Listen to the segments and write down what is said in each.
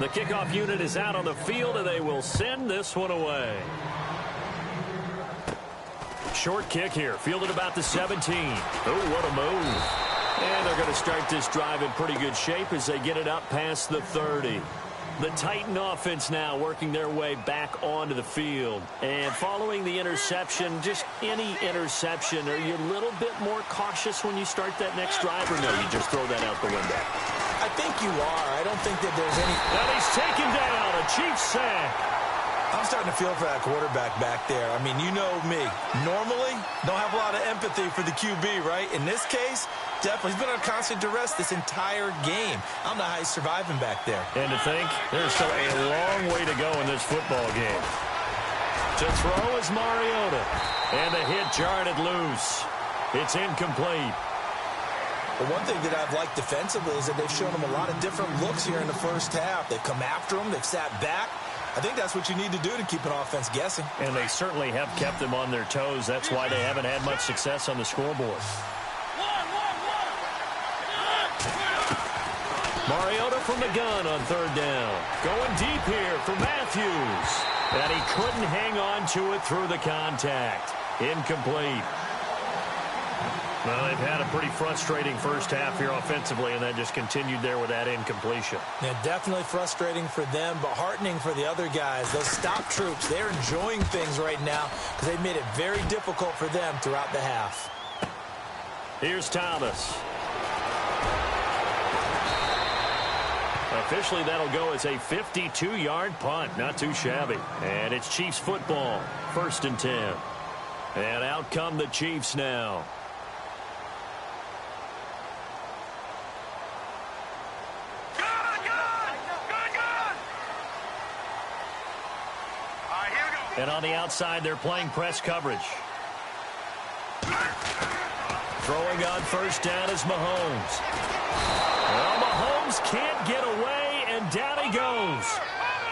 The kickoff unit is out on the field, and they will send this one away. Short kick here, fielded about the 17. Oh, what a move. And they're going to start this drive in pretty good shape as they get it up past the 30. The Titan offense now working their way back onto the field. And following the interception, just any interception, are you a little bit more cautious when you start that next drive, or no, you just throw that out the window? I think you are. I don't think that there's any... And he's taken down, a Chiefs sack. I'm starting to feel for that quarterback back there. I mean, you know me. Normally, don't have a lot of empathy for the QB, right? In this case, definitely. He's been on constant duress this entire game. I don't know how he's surviving back there. And to think, there's still a long way to go in this football game. To throw is Mariota. And the hit jarred it loose. It's incomplete. But one thing that I've liked defensively is that they've shown him a lot of different looks here in the first half. They've come after him. They've sat back. I think that's what you need to do to keep an offense guessing. And they certainly have kept them on their toes. That's why they haven't had much success on the scoreboard. Mariota from the gun on third down. Going deep here for Matthews. And he couldn't hang on to it through the contact. Incomplete. Well, they've had a pretty frustrating first half here offensively, and that just continued there with that incompletion. Yeah, definitely frustrating for them, but heartening for the other guys. Those stop troops, they're enjoying things right now because they've made it very difficult for them throughout the half. Here's Thomas. Officially, that'll go as a 52-yard punt. Not too shabby. And it's Chiefs football. 1st and 10. And out come the Chiefs now. And on the outside, they're playing press coverage. Throwing on first down is Mahomes. Well, Mahomes can't get away, and down he goes.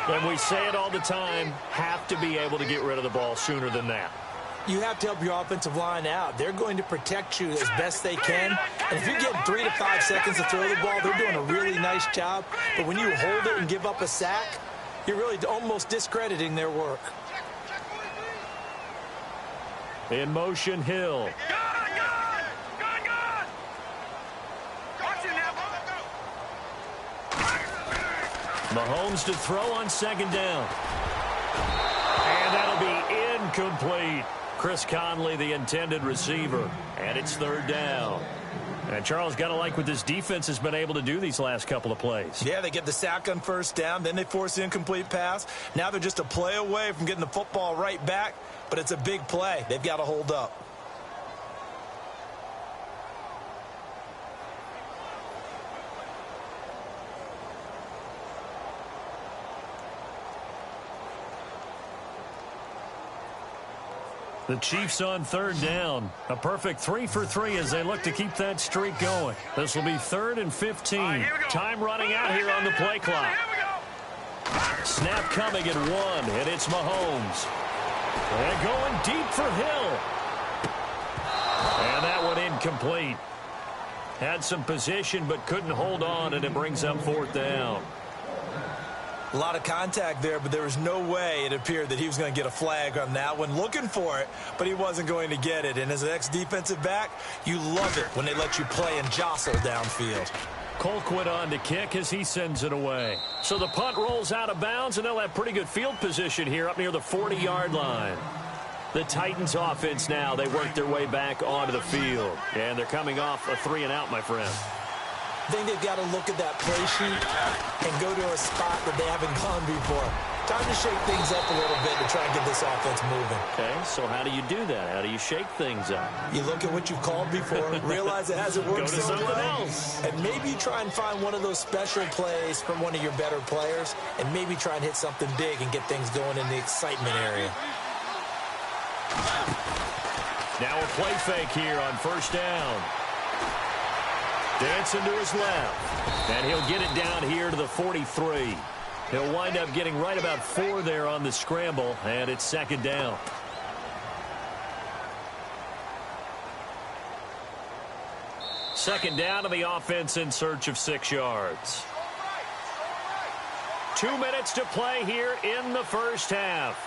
And we say it all the time, have to be able to get rid of the ball sooner than that. You have to help your offensive line out. They're going to protect you as best they can. And if you're getting 3 to 5 seconds to throw the ball, they're doing a really nice job. But when you hold it and give up a sack, you're really almost discrediting their work. In motion, Hill. Mahomes to throw on second down. And that'll be incomplete. Chris Conley, the intended receiver. And it's third down. And Charles, got to like what this defense has been able to do these last couple of plays. Yeah, they get the sack on first down, then they force the incomplete pass. Now they're just a play away from getting the football right back, but it's a big play. They've got to hold up. The Chiefs on third down. A perfect 3 for 3 as they look to keep that streak going. This will be 3rd and 15. Time running out here on the play clock. Snap coming at 1, and it's Mahomes. And going deep for Hill. And that one incomplete. Had some position but couldn't hold on, and it brings up 4th down. A lot of contact there, but there was no way it appeared that he was going to get a flag on that one. Looking for it, but he wasn't going to get it. And as an ex-defensive back, you love it when they let you play and jostle downfield. Colquitt on to kick as he sends it away. So the punt rolls out of bounds, and they'll have pretty good field position here up near the 40-yard line. The Titans offense now, they work their way back onto the field. And they're coming off a 3-and-out, my friend. I think they've got to look at that play sheet and go to a spot that they haven't gone before. Time to shake things up a little bit to try and get this offense moving. Okay, so how do you do that? How do you shake things up? You look at what you've called before, realize it hasn't worked so well, else. and maybe try and find one of those special plays from one of your better players, and maybe try and hit something big and get things going in the excitement area. Now a play fake here on first down. Dancing to his left. And he'll get it down here to the 43. He'll wind up getting right about 4 there on the scramble, and it's 2nd down. Second down to the offense in search of 6 yards. 2 minutes to play here in the first half.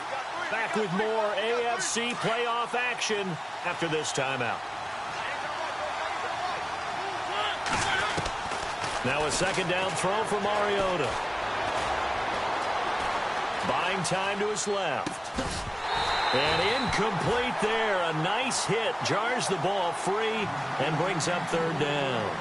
Back with more AFC playoff action after this timeout. Now a second down throw for Mariota. Buying time to his left. And incomplete there. A nice hit. Jars the ball free and brings up third down.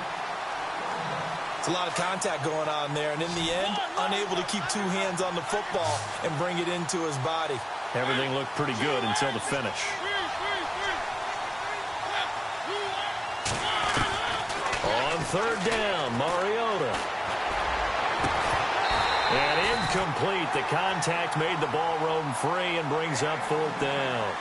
It's a lot of contact going on there, and in the end, unable to keep two hands on the football and bring it into his body. Everything looked pretty good until the finish. On third down, Mariota. And incomplete. The contact made the ball roam free and brings up fourth down.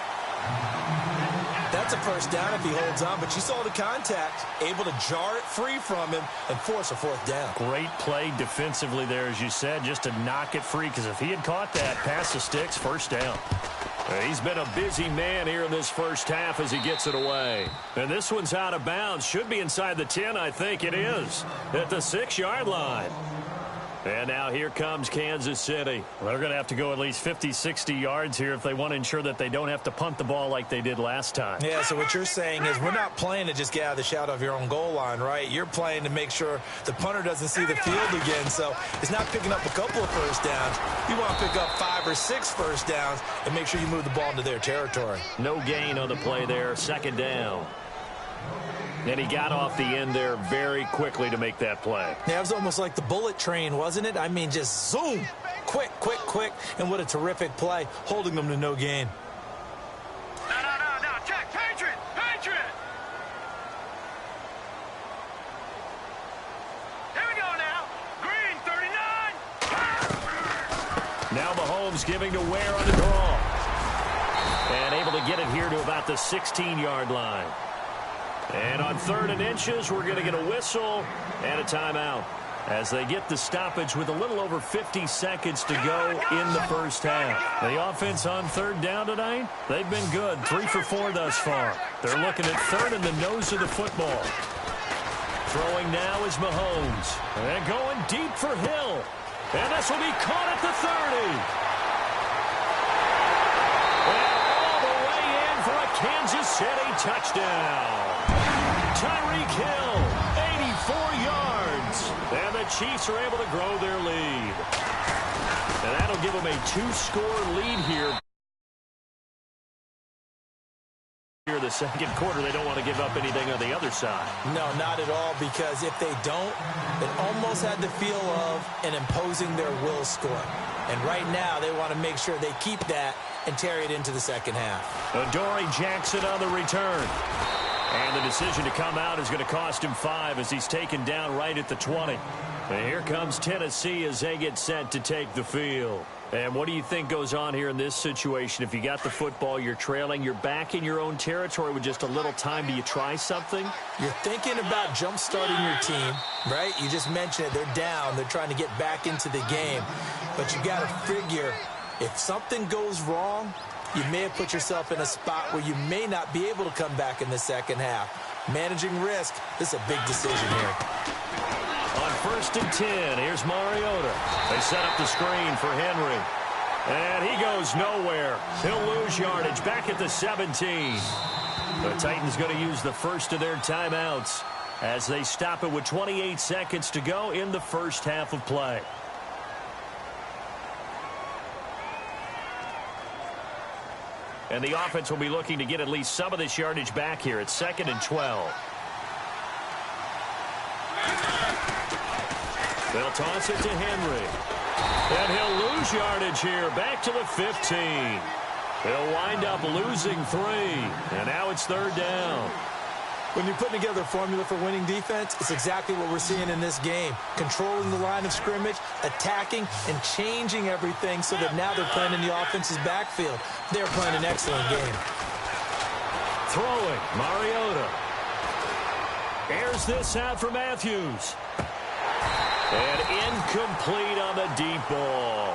That's a first down if he holds on, but you saw the contact, able to jar it free from him and force a fourth down. Great play defensively there, as you said, just to knock it free, because if he had caught that, past the sticks, first down. He's been a busy man here in this first half as he gets it away. And this one's out of bounds. Should be inside the 10, I think it is, at the 6-yard line. And now here comes Kansas City. They're going to have to go at least 50, 60 yards here if they want to ensure that they don't have to punt the ball like they did last time. Yeah, so what you're saying is we're not playing to just get out of the shadow of your own goal line, right? You're playing to make sure the punter doesn't see the field again. So it's not picking up a couple of first downs. You want to pick up 5 or 6 first downs and make sure you move the ball into their territory. No gain on the play there, second down. And he got off the end there very quickly to make that play. Yeah, it was almost like the bullet train, wasn't it? I mean, just zoom, quick, quick, quick, and what a terrific play, holding them to no gain. No, check, Patriot! Here we go now. Green, 39. Now Mahomes giving to Ware on the draw. And able to get it here to about the 16-yard line. And on 3rd and inches, we're going to get a whistle and a timeout as they get the stoppage with a little over 50 seconds to go in the first half. The offense on 3rd down tonight, they've been good. 3 for 4 thus far. They're looking at 3rd in the nose of the football. Throwing now is Mahomes. And going deep for Hill. And this will be caught at the 30. And all the way in for a Kansas City touchdown. Tyreek Hill, 84 yards. And the Chiefs are able to grow their lead. And that'll give them a 2-score lead here. The second quarter, they don't want to give up anything on the other side. No, not at all, because if they don't, it almost had the feel of an imposing their will score. And right now, they want to make sure they keep that and carry it into the second half. Adoree Jackson on the return. And the decision to come out is going to cost him 5 as he's taken down right at the 20. And here comes Tennessee as they get set to take the field. And what do you think goes on here in this situation? If you got the football, you're trailing, you're back in your own territory with just a little time. Do you try something? You're thinking about jump-starting your team, right? You just mentioned it. They're down. They're trying to get back into the game. But you got to figure, if something goes wrong, you may have put yourself in a spot where you may not be able to come back in the second half. Managing risk, this is a big decision here. On 1st and 10, here's Mariota. They set up the screen for Henry. And he goes nowhere. He'll lose yardage back at the 17. The Titans going to use the first of their timeouts as they stop it with 28 seconds to go in the first half of play. And the offense will be looking to get at least some of this yardage back here. It's 2nd and 12. They'll toss it to Henry. And he'll lose yardage here. Back to the 15. He'll wind up losing 3. And now it's 3rd down. When you're putting together a formula for winning defense, it's exactly what we're seeing in this game. Controlling the line of scrimmage, attacking, and changing everything so that now they're playing in the offense's backfield. They're playing an excellent game. Throwing, Mariota. Airs this out for Matthews. And incomplete on the deep ball.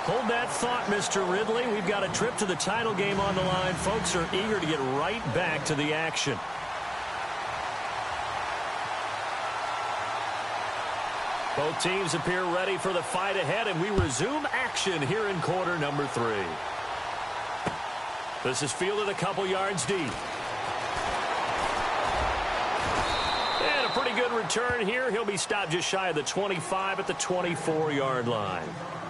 Hold that thought, Mr. Ridley. We've got a trip to the title game on the line. Folks are eager to get right back to the action. Both teams appear ready for the fight ahead, and we resume action here in quarter number 3. This is fielded a couple yards deep. And a pretty good return here. He'll be stopped just shy of the 25 at the 24-yard line.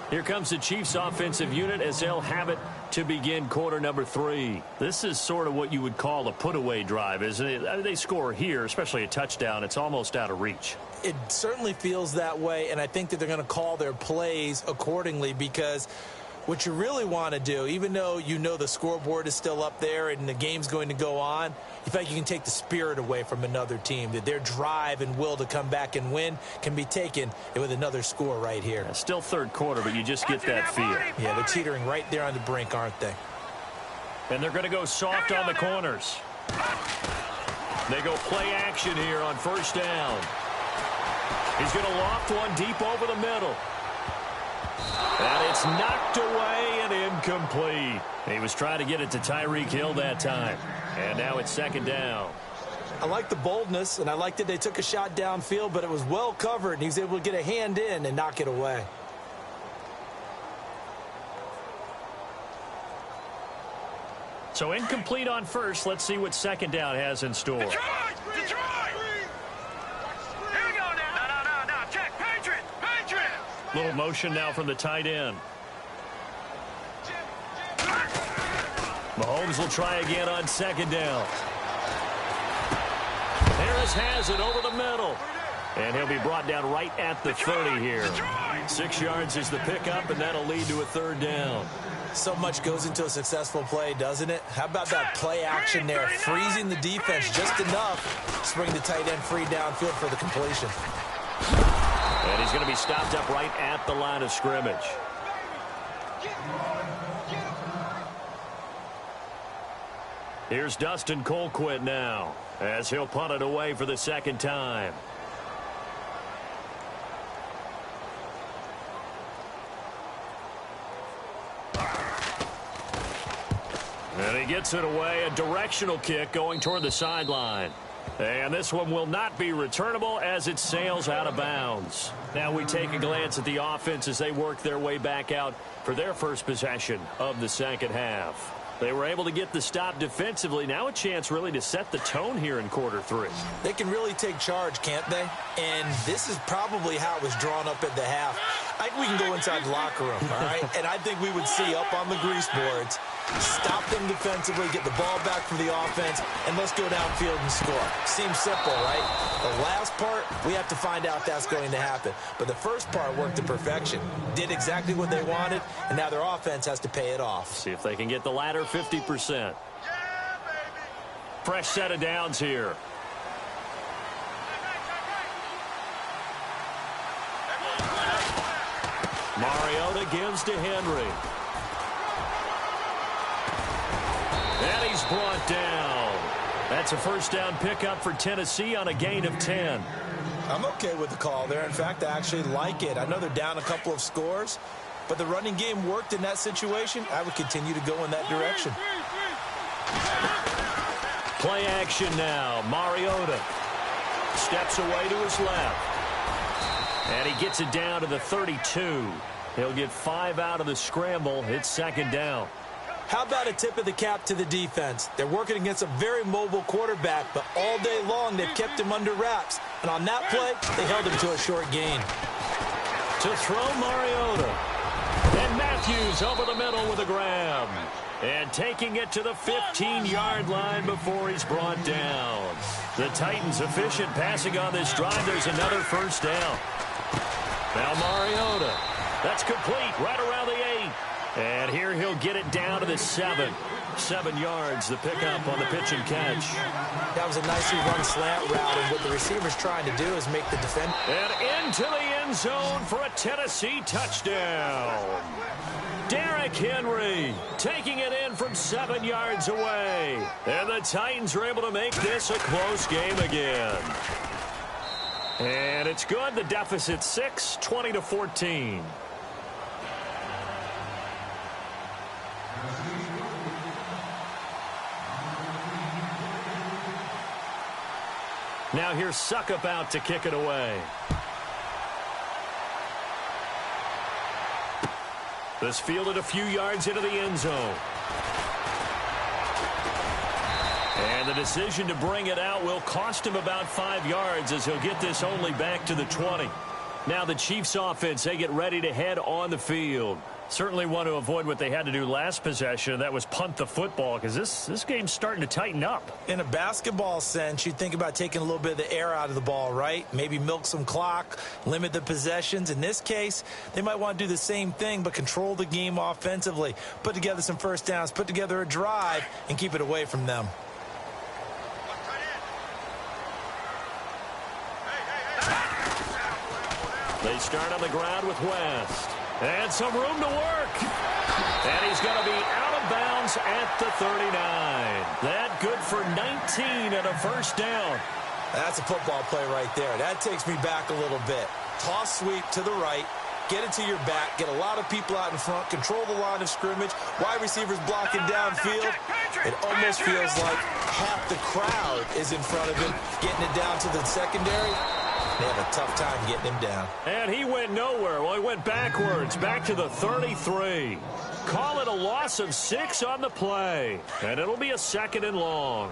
Here comes the Chiefs offensive unit as they'll have it to begin quarter number 3. This is sort of what you would call a put-away drive, isn't it? I mean, they score here, especially a touchdown. It's almost out of reach. It certainly feels that way, and I think that they're going to call their plays accordingly, because what you really want to do, even though you know the scoreboard is still up there and the game's going to go on, you feel like you can take the spirit away from another team, that their drive and will to come back and win can be taken with another score right here. Yeah, still third quarter, but you just get that feel. Yeah, they're teetering right there on the brink, aren't they? And they're going to go soft on the corners. They go play action here on first down. He's going to loft one deep over the middle. And it's knocked away and incomplete. He was trying to get it to Tyreek Hill that time. And now it's second down. I like the boldness, and I like that they took a shot downfield, but it was well covered, and he was able to get a hand in and knock it away. So incomplete on first. Let's see what second down has in store. Detroit! Detroit! Here we go now. No. Check. Patriot! Little motion now from the tight end. Mahomes will try again on second down. Harris has it over the middle. And he'll be brought down right at the 30 here. 6 yards is the pickup, and that'll lead to a third down. So much goes into a successful play, doesn't it? How about that play action there, freezing the defense just enough to bring the tight end free downfield for the completion. And he's going to be stopped up right at the line of scrimmage. Here's Dustin Colquitt now, as he'll punt it away for the second time. And he gets it away, a directional kick going toward the sideline. And this one will not be returnable as it sails out of bounds. Now we take a glance at the offense as they work their way back out for their first possession of the second half. They were able to get the stop defensively. Now a chance really to set the tone here in quarter 3. They can really take charge, can't they? And this is probably how it was drawn up at the half. I think we can go inside the locker room, all right? And I think we would see up on the grease boards, stop them defensively, get the ball back from the offense, and let's go downfield and score. Seems simple, right? The last part, we have to find out if that's going to happen. But the first part worked to perfection. Did exactly what they wanted, and now their offense has to pay it off. See if they can get the latter 50%. Fresh set of downs here. Mariota gives to Henry. And he's brought down. That's a first down pickup for Tennessee on a gain of 10. I'm okay with the call there. In fact, I actually like it. I know they're down a couple of scores, but the running game worked in that situation. I would continue to go in that direction. Play action now. Mariota steps away to his left. And he gets it down to the 32. He'll get 5 out of the scramble. It's second down. How about a tip of the cap to the defense? They're working against a very mobile quarterback, but all day long they've kept him under wraps. And on that play, they held him to a short gain. To throw Mariota. And Matthews over the middle with a grab. And taking it to the 15-yard line before he's brought down. The Titans efficient passing on this drive. There's another first down. Now Mariota. That's complete right around the 8. And here he'll get it down to the 7. 7 yards, the pickup on the pitch and catch. That was a nicely run slant route, and what the receiver's trying to do is make the defender. And into the end zone for a Tennessee touchdown. Derrick Henry taking it in from 7 yards away. And the Titans are able to make this a close game again. And it's good. The deficit 6, 20-14. Now here's Suckup out to kick it away. This fielded a few yards into the end zone. And the decision to bring it out will cost him about 5 yards as he'll get this only back to the 20. Now the Chiefs offense, they get ready to head on the field. Certainly want to avoid what they had to do last possession. That was punt the football because this game's starting to tighten up. In a basketball sense, you think about taking a little bit of the air out of the ball, right? Maybe milk some clock, limit the possessions. In this case, they might want to do the same thing but control the game offensively. Put together some first downs, put together a drive, and keep it away from them. They start on the ground with West. And some room to work. And he's going to be out of bounds at the 39. That good for 19 and a first down. That's a football play right there. That takes me back a little bit. Toss sweep to the right. Get it to your back. Get a lot of people out in front. Control the line of scrimmage. Wide receivers blocking downfield. It almost feels like half the crowd is in front of him. Getting it down to the secondary. They have a tough time getting him down. And he went nowhere. Well, he went backwards, back to the 33. Call it a loss of 6 on the play. And it'll be a 2nd and long.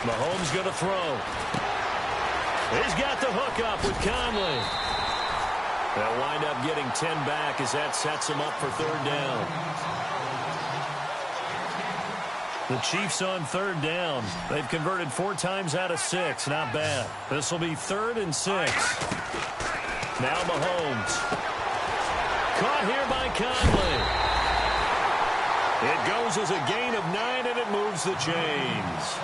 Mahomes going to throw. He's got the hook up with Conley. They'll wind up getting 10 back as that sets him up for 3rd down. The Chiefs on 3rd down. They've converted 4 times out of 6. Not bad. This will be 3rd and 6. Now Mahomes. Caught here by Conley. It goes as a gain of 9, and it moves the chains.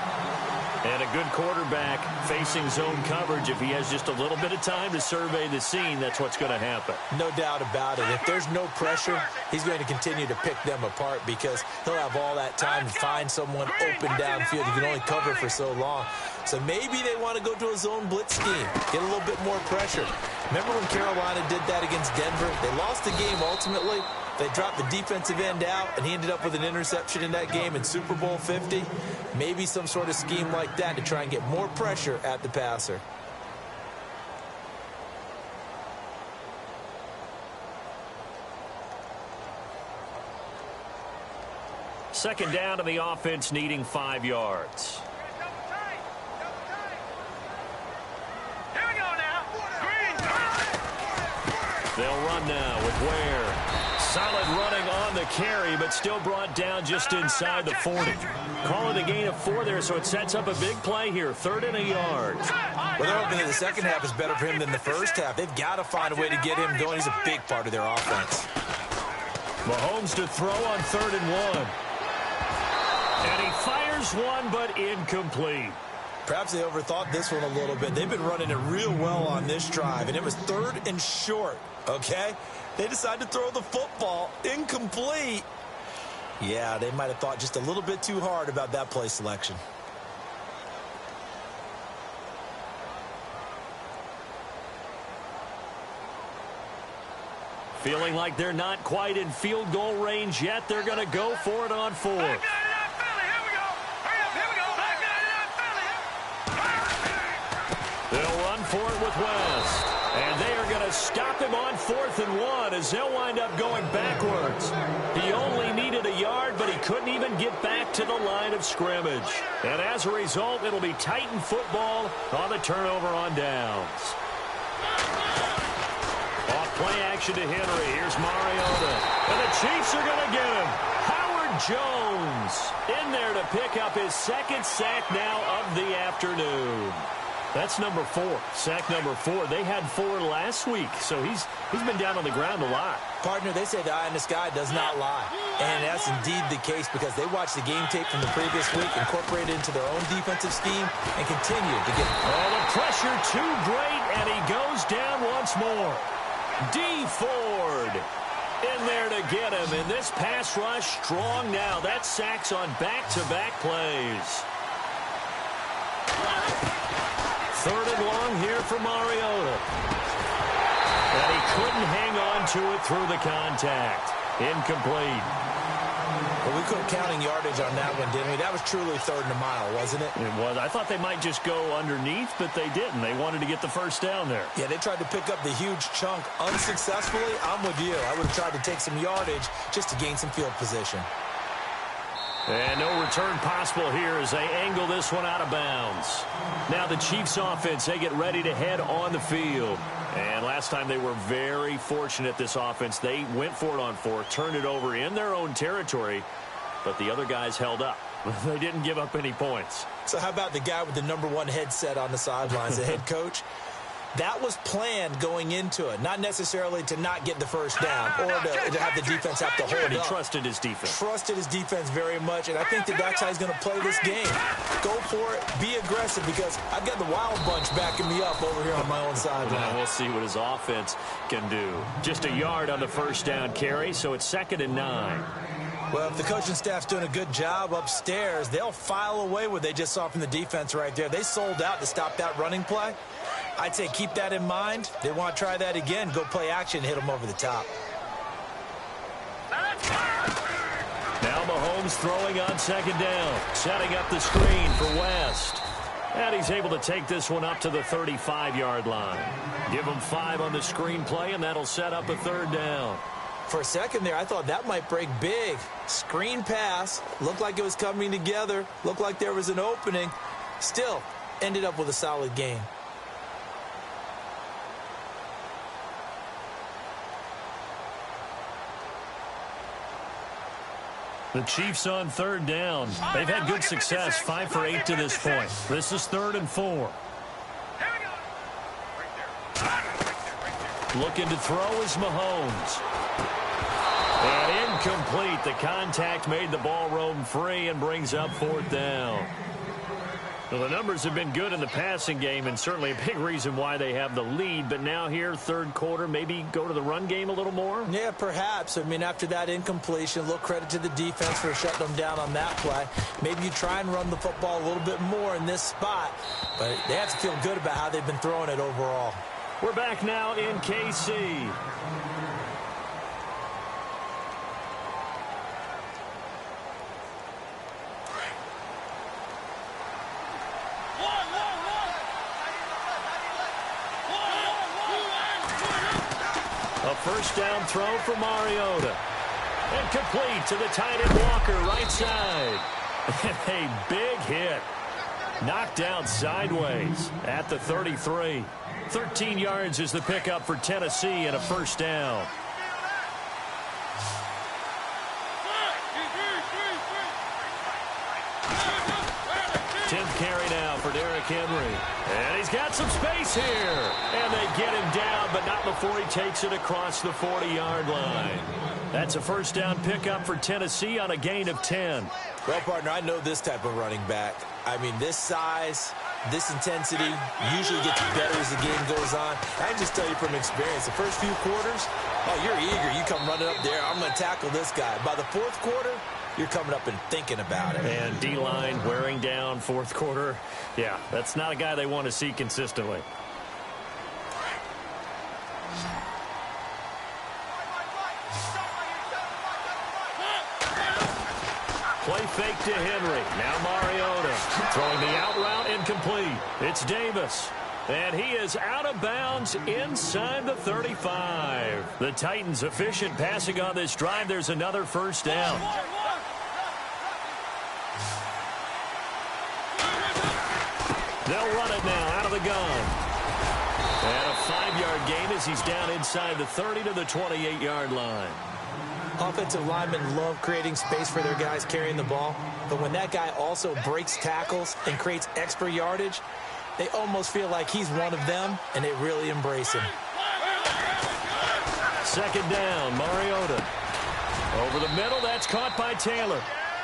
And a good quarterback facing zone coverage. If he has just a little bit of time to survey the scene, that's what's going to happen. No doubt about it. If there's no pressure, he's going to continue to pick them apart because he'll have all that time to find someone open downfield. He can only cover for so long. So maybe they want to go to a zone blitz scheme, get a little bit more pressure. Remember when Carolina did that against Denver? They lost the game ultimately. They dropped the defensive end out, and he ended up with an interception in that game in Super Bowl 50. Maybe some sort of scheme like that to try and get more pressure at the passer. Second down to the offense needing 5 yards. Here we go now. They'll run now with Ware. Solid running on the carry, but still brought down just inside the 40. Call it a gain of 4 there, so it sets up a big play here. 3rd and a yard. Well, they're hoping that the second half is better for him than the first half. They've got to find a way to get him going. He's a big part of their offense. Mahomes to throw on 3rd and 1. And he fires one, but incomplete. Perhaps they overthought this one a little bit. They've been running it real well on this drive, and it was 3rd and short, okay? They decided to throw the football incomplete. Yeah, they might have thought just a little bit too hard about that play selection. Feeling like they're not quite in field goal range yet. They're going to go for it on 4th. They'll run for it with West. And they are going to stop him on 4th and 1 as they'll wind up going backwards. He only needed a yard, but he couldn't even get back to the line of scrimmage. And as a result, it'll be Titan football on the turnover on downs. Off play action to Henry. Here's Mariota. And the Chiefs are going to get him. Howard Jones in there to pick up his 2nd sack now of the afternoon. That's number 4. Sack number 4. They had 4 last week, so he's been down on the ground a lot. Partner, they say the eye in the sky does not lie. And that's indeed the case because they watched the game tape from the previous week, incorporated it into their own defensive scheme, and continued to get... Oh, the pressure too great, and he goes down once more. D. Ford in there to get him, and this pass rush strong now. That sacks on back-to-back plays. 3rd and long here for Mariota. And he couldn't hang on to it through the contact. Incomplete. Well, we quit counting yardage on that one, didn't we? That was truly third and a mile, wasn't it? It was. I thought they might just go underneath, but they didn't. They wanted to get the first down there. Yeah, they tried to pick up the huge chunk unsuccessfully. I'm with you. I would have tried to take some yardage just to gain some field position. And no return possible here as they angle this one out of bounds. Now the Chiefs offense, they get ready to head on the field. And last time they were very fortunate, this offense. They went for it on fourth, turned it over in their own territory, but the other guys held up. They didn't give up any points. So how about the guy with the #1 headset on the sidelines, the head coach? That was planned going into it, not necessarily to not get the first down or to have the defense have to hold And he up. trusted his defense. Trusted his defense very much, and I think that's how he's going to play this game. Go for it, be aggressive, because I've got the wild bunch backing me up over here on my own sideline. Now we'll see what his offense can do. Just a yard on the first down carry, so it's 2nd and 9. Well, if the coaching staff's doing a good job upstairs, they'll file away what they just saw from the defense right there. They sold out to stop that running play. I'd say keep that in mind. They want to try that again. Go play action, hit them over the top. Now Mahomes throwing on 2nd down, setting up the screen for West. And he's able to take this one up to the 35-yard line. Give him 5 on the screen play, and that'll set up a 3rd down. For a second there, I thought that might break big. Screen pass. Looked like it was coming together. Looked like there was an opening. Still, ended up with a solid gain. The Chiefs on 3rd down. They've had good success, 5 for 8 to this point. This is 3rd and 4. Looking to throw is Mahomes. And incomplete. The contact made the ball roam free and brings up 4th down. Well, the numbers have been good in the passing game, and certainly a big reason why they have the lead. But now here, 3rd quarter, maybe go to the run game a little more? Yeah, perhaps. I mean, after that incompletion, a little credit to the defense for shutting them down on that play. Maybe you try and run the football a little bit more in this spot. But they have to feel good about how they've been throwing it overall. We're back now in KC. A first down throw for Mariota. And complete to the tight end Walker, right side. And a big hit. Knocked out sideways at the 33. 13 yards is the pickup for Tennessee and a first down. Tenth carry now for Derrick Henry. And he's got some space here. And they get him down, but not before he takes it across the 40-yard line. That's a first down pickup for Tennessee on a gain of 10. Well, partner, I know this type of running back. I mean, this size, this intensity usually gets better as the game goes on. I can just tell you from experience, the first few quarters, oh, you're eager. You come running up there, I'm going to tackle this guy. By the 4th quarter, you're coming up and thinking about it. And D-line wearing down 4th quarter. Yeah, that's not a guy they want to see consistently. Play fake to Henry. Now Mariota throwing the out route incomplete. It's Davis. And he is out of bounds inside the 35. The Titans efficient passing on this drive. There's another first down. They'll run it now out of the gun. And a 5-yard gain as he's down inside the 30 to the 28-yard line. Offensive linemen love creating space for their guys carrying the ball, but when that guy also breaks tackles and creates extra yardage, they almost feel like he's one of them, and they really embrace him. 2nd down, Mariota. Over the middle, that's caught by Taylor.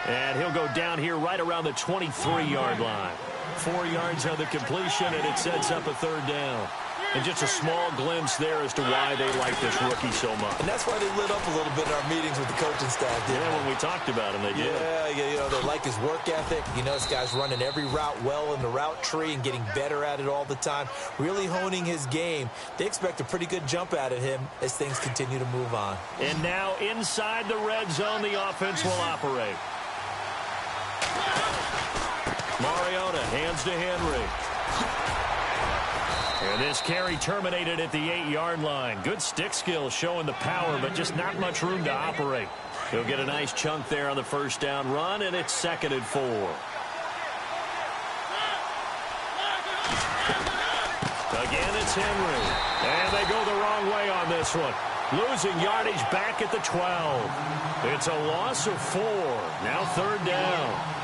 And he'll go down here right around the 23-yard line. 4 yards on the completion, and it sets up a 3rd down. And just a small glimpse there as to why they like this rookie so much. And that's why they lit up a little bit in our meetings with the coaching staff. Yeah, when we talked about him, they did. Yeah, they like his work ethic. You know, this guy's running every route well in the route tree and getting better at it all the time, really honing his game. They expect a pretty good jump out of him as things continue to move on. And now inside the red zone, the offense will operate. Mariota hands to Henry. And this carry terminated at the 8-yard line. Good stick skills showing the power, but just not much room to operate. He'll get a nice chunk there on the first down run, and it's 2nd and 4. Again, it's Henry. And they go the wrong way on this one. Losing yardage back at the 12. It's a loss of 4. Now 3rd down.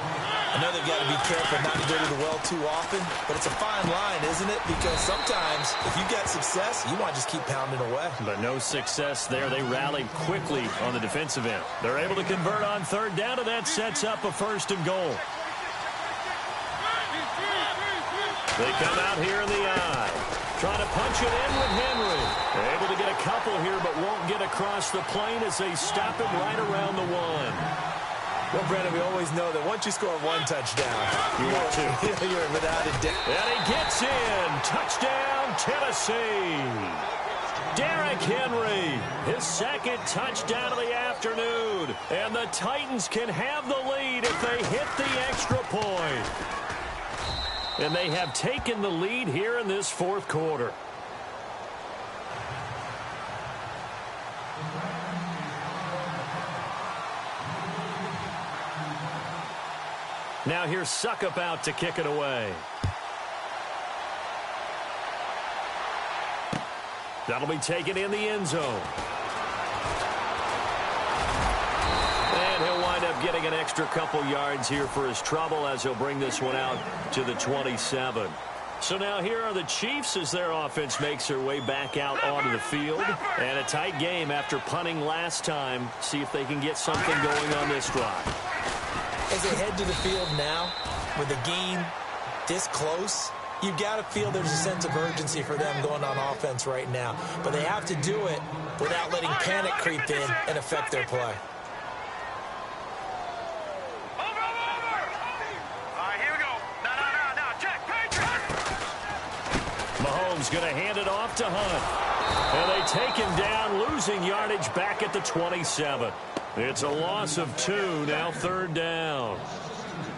I know they've got to be careful not to go to the well too often, but it's a fine line, isn't it? Because sometimes if you got success, you want to just keep pounding away. But no success there. They rallied quickly on the defensive end. They're able to convert on 3rd down, and that sets up a 1st and goal. They come out here in the eye. Trying to punch it in with Henry. They're able to get a couple here, but won't get across the plane as they stop him right around the 1. Well, Brennan, we always know that once you score 1 touchdown, you're without a doubt. And he gets in. Touchdown, Tennessee. Derrick Henry, his 2nd touchdown of the afternoon. And the Titans can have the lead if they hit the extra point. And they have taken the lead here in this 4th quarter. Now here's Suckup out to kick it away. That'll be taken in the end zone. And he'll wind up getting an extra couple yards here for his trouble as he'll bring this one out to the 27. So now here are the Chiefs as their offense makes their way back out onto the field. And a tight game after punting last time. See if they can get something going on this drive. As they head to the field now, with the game this close, you've got to feel there's a sense of urgency for them going on offense right now. But they have to do it without letting panic creep in and affect their play. Over. All right, here we go. Now, check. Mahomes going to hand it off to Hunt. And they take him down, losing yardage back at the 27. It's a loss of 2, now 3rd down.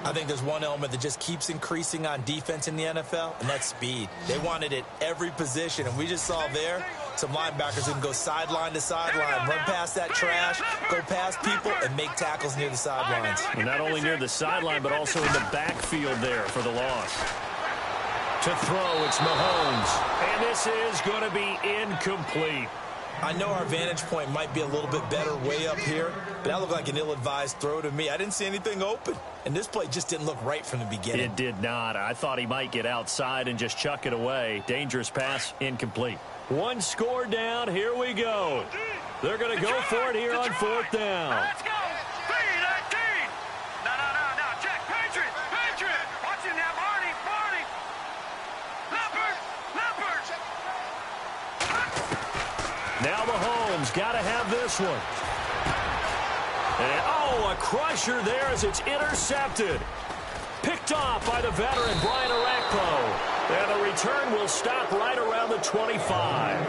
I think there's one element that just keeps increasing on defense in the NFL, and that's speed. They want it at every position, and we just saw there some linebackers who can go sideline to sideline, run past that trash, go past people, and make tackles near the sidelines. And not only near the sideline, but also in the backfield there for the loss. To throw, it's Mahomes. And this is going to be incomplete. I know our vantage point might be a little bit better way up here, but that looked like an ill-advised throw to me. I didn't see anything open, and this play just didn't look right from the beginning. It did not. I thought he might get outside and just chuck it away. Dangerous pass, incomplete. 1 score down. Here we go. They're going to go for it here on 4th down. Let's go. 3-19. Now, check. Patriot. Watch him now, Marty. Leopard. Now Mahomes got to have this one. And, a crusher there as it's intercepted. Picked off by the veteran, Brian Orakpo. And the return will stop right around the 25.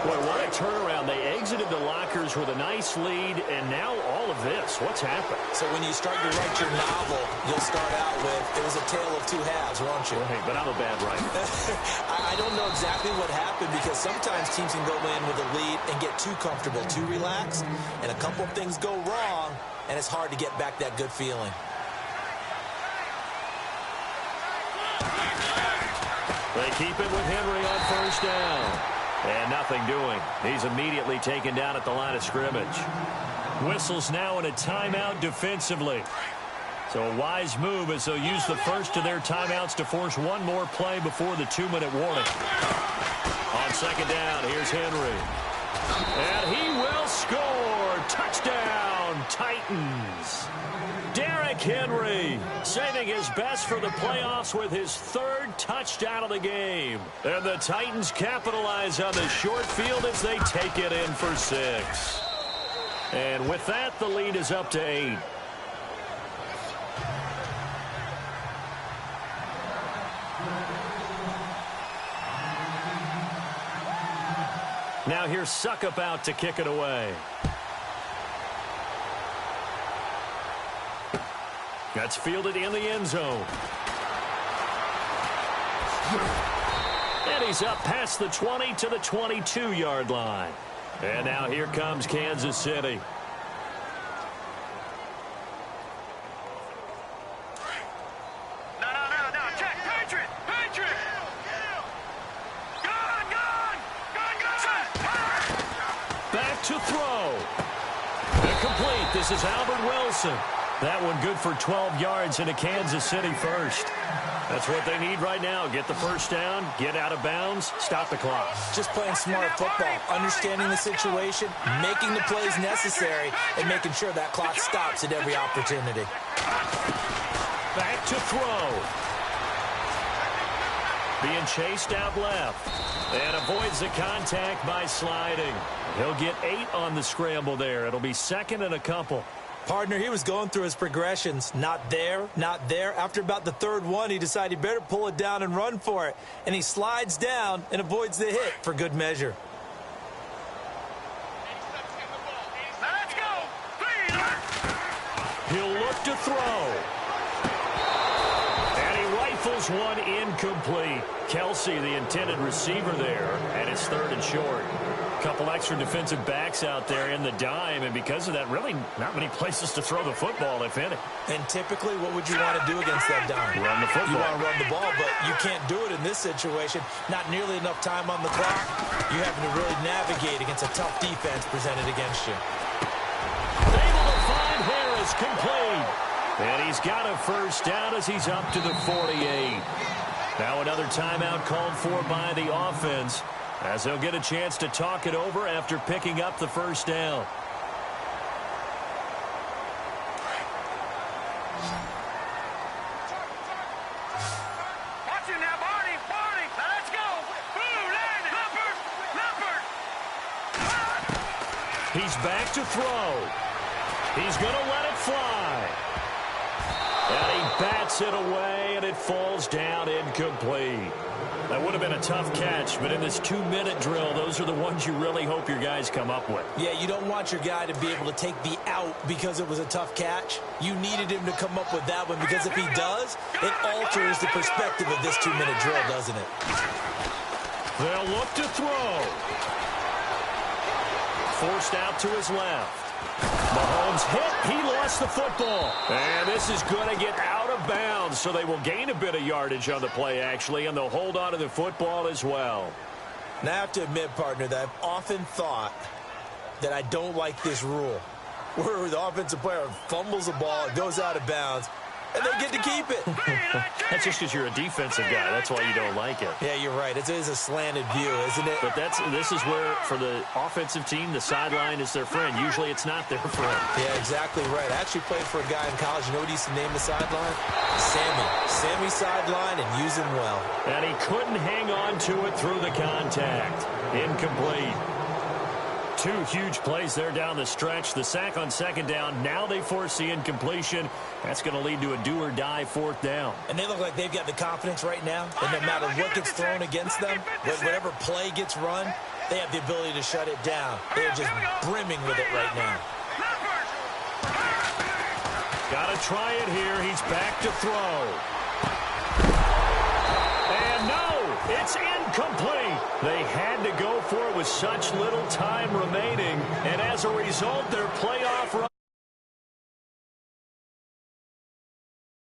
Boy, what a turnaround. They exited the lockers with a nice lead, and now all of this. What's happened? So when you start to write your novel, you'll start out with, it was a tale of 2 halves, won't you? Right, but I'm a bad writer. I don't know exactly what happened because sometimes teams can go in with a lead and get too comfortable, too relaxed, and a couple of things go wrong, and it's hard to get back that good feeling. They keep it with Henry on 1st down. And nothing doing. He's immediately taken down at the line of scrimmage. Whistles now in a timeout defensively. So a wise move as they'll use the first of their timeouts to force one more play before the 2-minute warning. On 2nd down, here's Henry. And he will score. Touchdown, Titans. Derrick Henry saving his best for the playoffs with his third touchdown of the game. And the Titans capitalize on the short field as they take it in for 6. And with that, the lead is up to 8. Now here's Suckup out to kick it away. That's fielded in the end zone. And he's up past the 20 to the 22-yard line. And now here comes Kansas City. No. Check. Patriot. Back to throw. Incomplete. This is Albert Wilson. That one good for 12 yards into Kansas City first. That's what they need right now. Get the first down, get out of bounds, stop the clock. Just playing smart football, understanding the situation, making the plays necessary, and making sure that clock stops at every opportunity. Back to throw. Being chased out left. And avoids the contact by sliding. He'll get 8 on the scramble there. It'll be second and a couple. Partner, he was going through his progressions. Not there, not there. After about the third one, he decided he better pull it down and run for it. And he slides down and avoids the hit for good measure. Let's go. He'll look to throw. And he rifles one incomplete. Kelsey, the intended receiver there, and it's third and short. Couple extra defensive backs out there in the dime, and because of that, really not many places to throw the football, if any. And typically, what would you want to do against that dime? Run the football. You want to run the ball, but you can't do it in this situation. Not nearly enough time on the clock. You're having to really navigate against a tough defense presented against you. Able to find Harris, complete. And he's got a first down as he's up to the 48. Now another timeout called for by the offense, as they'll get a chance to talk it over after picking up the first down. Watch him now, Barney. Now let's go. Leopard. He's back to throw. He's going to let it fly. And he bats it away, and it falls down incomplete. That would have been a tough catch, but in this 2-minute drill, those are the ones you really hope your guys come up with. Yeah, you don't want your guy to be able to take the out because it was a tough catch. You needed him to come up with that one, because if he does, it alters the perspective of this 2-minute drill, doesn't it? They'll look to throw. Forced out to his left. Mahomes hit. He lost the football. And this is going to get out of bounds, so they will gain a bit of yardage on the play, actually, and they'll hold on to the football as well. Now, I have to admit, partner, that I've often thought that I don't like this rule, where the offensive player fumbles the ball, it goes out of bounds, and they get to keep it. That's just because you're a defensive guy. That's why you don't like it. Yeah, you're right. It is a slanted view, isn't it? But this is where, for the offensive team, the sideline is their friend. Usually it's not their friend. Yeah, exactly right. I actually played for a guy in college. You know what he used to name the sideline? Sammy. Sammy sideline, and use him well. And he couldn't hang on to it through the contact. Incomplete. 2 huge plays there down the stretch. The sack on second down. Now they force the incompletion. That's going to lead to a do-or-die 4th down. And they look like they've got the confidence right now that no matter what gets thrown against them, whatever play gets run, they have the ability to shut it down. They're just brimming with it right now. Got to try it here. He's back to throw. And no, it's incomplete. They had to go for it with such little time remaining, and as a result, their playoff run